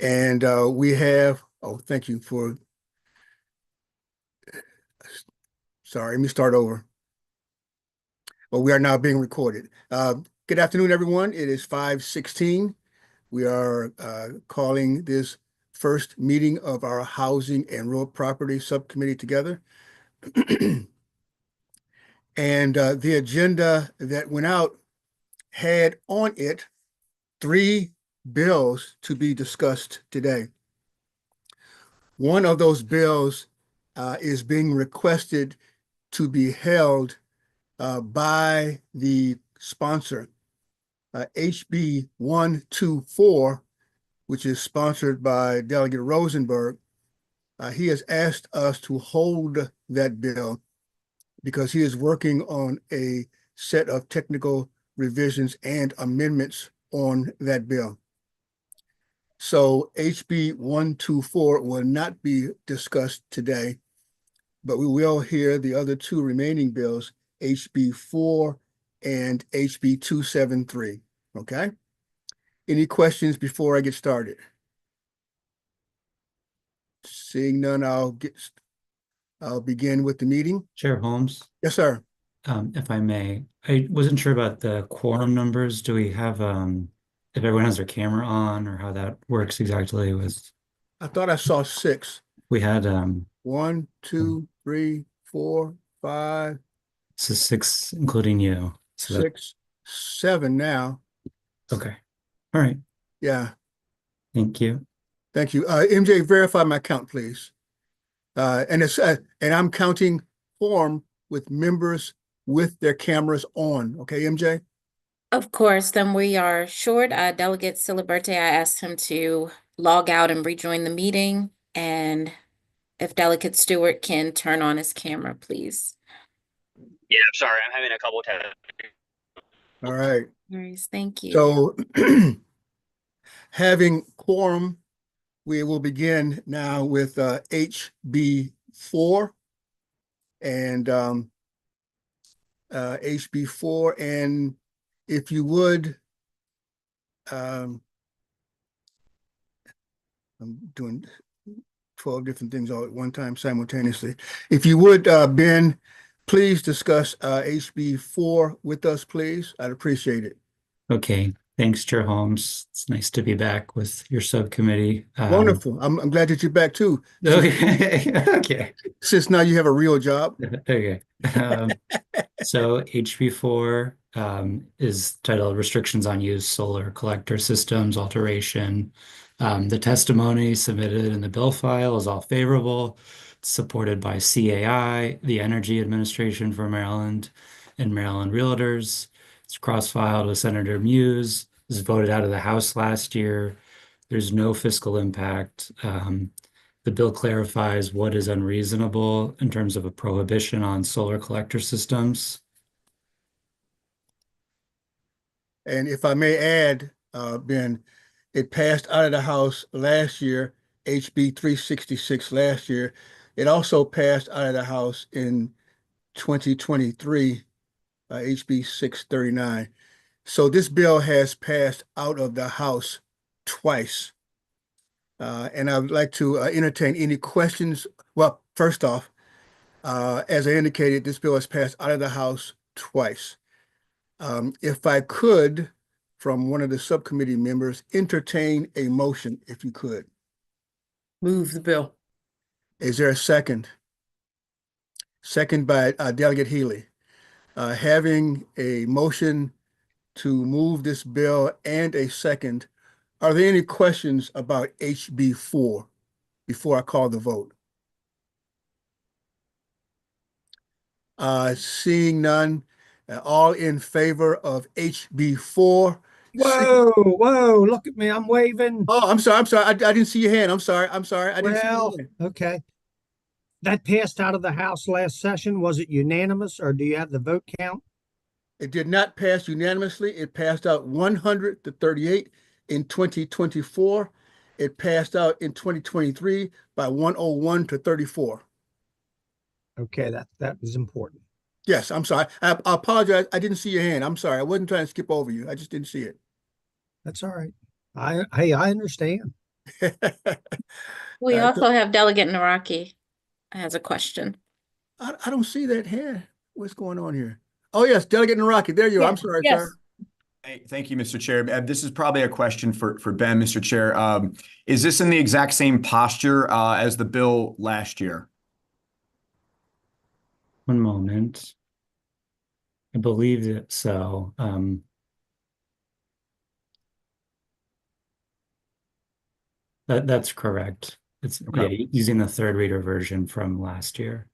And we have, oh, thank you for, sorry, let me start over. Well, we are now being recorded. Good afternoon, everyone. It is 5:16. We are calling this first meeting of our Housing and Real Property Subcommittee together. And the agenda that went out had on it 3 bills to be discussed today. One of those bills is being requested to be held by the sponsor, HB 124, which is sponsored by Delegate Rosenberg. He has asked us to hold that bill because he is working on a set of technical revisions and amendments on that bill. So HB 124 will not be discussed today, but we will hear the other 2 remaining bills, HB 4 and HB 273. Okay? Any questions before I get started? Seeing none, I'll begin with the meeting. Chair Holmes, Yes, sir. if I may, I wasn't sure about the quorum numbers. Do we have, if everyone has their camera on or how that works exactly with, I thought I saw 6. we had, 1, 2, 3, 4, 5, so 6, including you. So 6, 7 now. Okay. All right. Yeah. Thank you. Thank you. MJ, verify my count, please. And I'm counting quorum with members with their cameras on. Okay, MJ? Of course, then we are short. Delegate Siliberte, I asked him to log out and rejoin the meeting. And if Delegate Stewart can turn on his camera, please. Yeah, I'm sorry. I'm having a couple of All right. No worries. Thank you. So having quorum, we will begin now with HB 4 and HB 4. And if you would, I'm doing 12 different things all at one time simultaneously. If you would, Ben, please discuss HB 4 with us, please. I'd appreciate it. Okay. Thanks, Chair Holmes. It's nice to be back with your subcommittee. Wonderful. I'm glad that you're back too. Okay. Okay. Since now you have a real job. Okay. So HB4 is titled Restrictions on Use Solar Collector Systems Alteration. The testimony submitted in the bill file is all favorable. It's supported by CAI, the Energy Administration for Maryland, and Maryland Realtors. It's cross-filed with Senator Muse. It was voted out of the House last year. There's no fiscal impact. The bill clarifies what is unreasonable in terms of a prohibition on solar collector systems. And if I may add, Ben, it passed out of the House last year, HB 366 last year. It also passed out of the House in 2023, HB 639. So this bill has passed out of the House twice. And I would like to entertain any questions. Well, first off, as I indicated, this bill has passed out of the House twice. If I could, from one of the subcommittee members, entertain a motion, if you could. Move the bill. Is there a second? Second by Delegate Healy. Having a motion to move this bill and a second, are there any questions about HB 4 before I call the vote? Seeing none, all in favor of HB 4. Whoa, look at me. I'm waving. Oh, I'm sorry. I didn't see your hand. I'm sorry. I didn't see your hand. Okay. That passed out of the House last session. Was it unanimous or do you have the vote count? It did not pass unanimously. It passed out 100 to 38 in 2024. It passed out in 2023 by 101 to 34. Okay, that was important. Yes, I'm sorry. I apologize. I didn't see your hand. I'm sorry. I wasn't trying to skip over you. I just didn't see it. That's all right. I understand. We Uh, also have Delegate Naraki has a question. I don't see that hand. What's going on here? Oh, yes, Delegate Naraki. There you are. I'm sorry, Yes. sir. Hey, thank you, Mr. Chair. This is probably a question for Ben, Mr. Chair. Is this in the exact same posture as the bill last year? One moment. I believe that so. That's correct. It's Okay. using the third reader version from last year.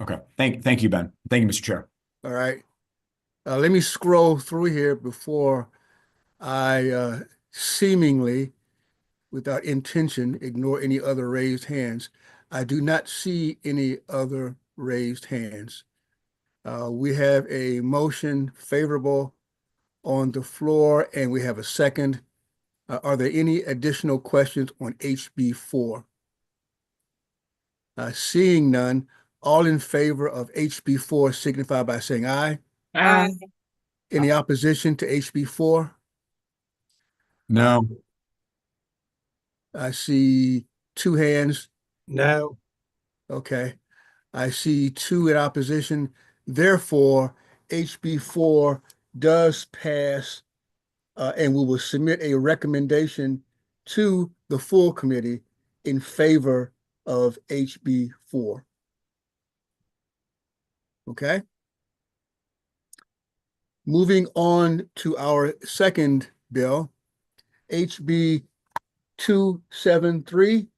Okay. Thank you, Ben. Thank you, Mr. Chair. All right. Let me scroll through here before I seemingly, without intention, ignore any other raised hands. I do not see any other raised hands. We have a motion favorable on the floor, and we have a second. Are there any additional questions on HB 4? Seeing none, all in favor of HB 4 signify by saying aye. Aye. Any opposition to HB 4? No. I see two hands. No. Okay. I see two in opposition. Therefore, HB 4 does pass, and we will submit a recommendation to the full committee in favor of HB 4. Okay. Moving on to our second bill, HB 273.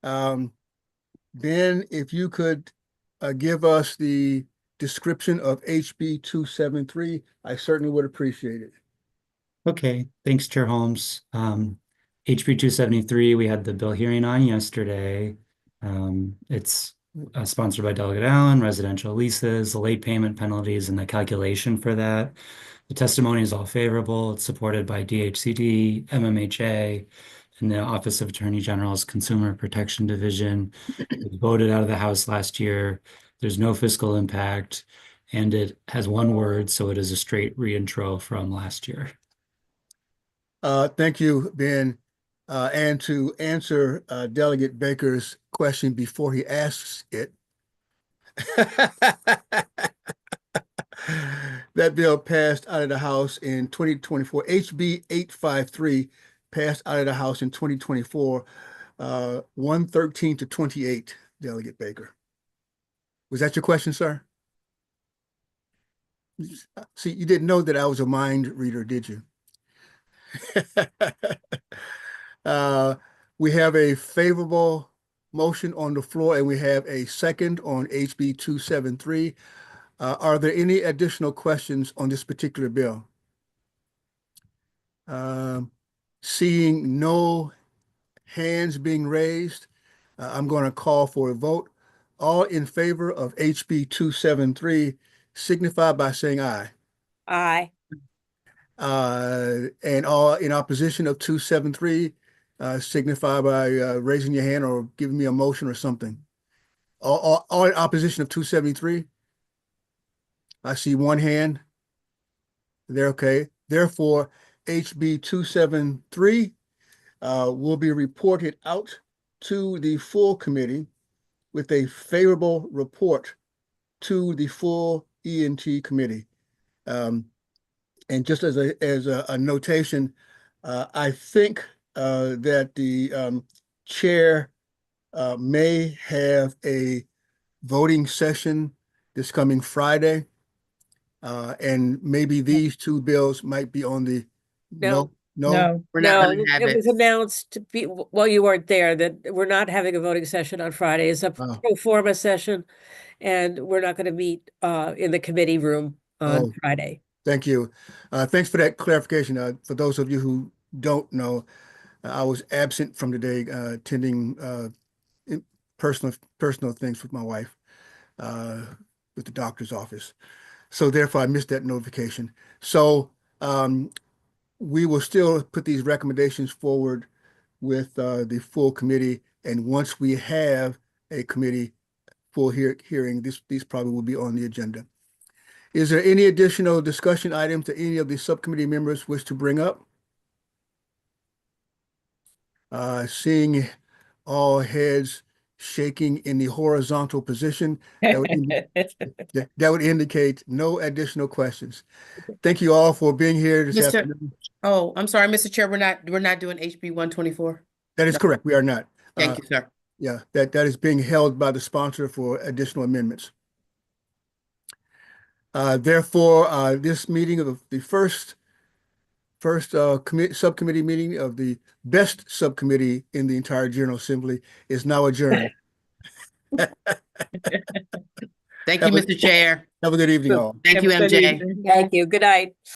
Ben, if you could give us the description of HB 273, I certainly would appreciate it. Okay, thanks, Chair Holmes. HB 273, we had the bill hearing on yesterday. It's sponsored by Delegate Allen, residential leases, the late payment penalties, and the calculation for that. The testimony is all favorable. It's supported by DHCD, MMHA, and the Office of Attorney General's Consumer Protection Division. It was voted out of the House last year. There's no fiscal impact, and it has one word, so it is a straight reintro from last year. Thank you, Ben. And to answer Delegate Baker's question before he asks it, that bill passed out of the House in 2024. HB 853 passed out of the House in 2024, 113 to 28, Delegate Baker. Was that your question, sir? See, you didn't know that I was a mind reader, did you? We have a favorable motion on the floor, and we have a second on HB 273. Are there any additional questions on this particular bill? Seeing no hands being raised, I'm going to call for a vote. All in favor of HB 273 signify by saying aye. Aye. And all in opposition of 273 signify by raising your hand or giving me a motion or something. All in opposition of 273? I see one hand. There, okay. Therefore, HB 273 will be reported out to the full committee with a favorable report to the full E&T committee. And just as a notation, I think that the chair may have a voting session this coming Friday. And maybe these two bills might be on the No. no. We're not gonna have it was announced to be, well, you weren't there, that we're not having a voting session on Friday. It's a Oh. pro forma session, and we're not gonna meet in the committee room on Oh. Friday. Thank you. Thanks for that clarification. For those of you who don't know, I was absent from today, attending personal things with my wife, with the doctor's office. So therefore, I missed that notification. So we will still put these recommendations forward with the full committee. And once we have a committee full hearing, these probably will be on the agenda. Is there any additional discussion items that any of the subcommittee members wish to bring up? Seeing all heads shaking in the horizontal position, that would indicate no additional questions. Thank you all for being here this Mr. afternoon. Oh, I'm sorry, Mr. Chair, we're not doing HB 124. That is No. correct. We are not. Thank you, sir. Yeah, that is being held by the sponsor for additional amendments. Therefore, this meeting of the first subcommittee meeting of the best subcommittee in the entire General Assembly is now adjourned. Thank you, Have a- Mr. Chair. Have a good evening, all. Thank you, Have a good MJ. evening. Thank you. Good night.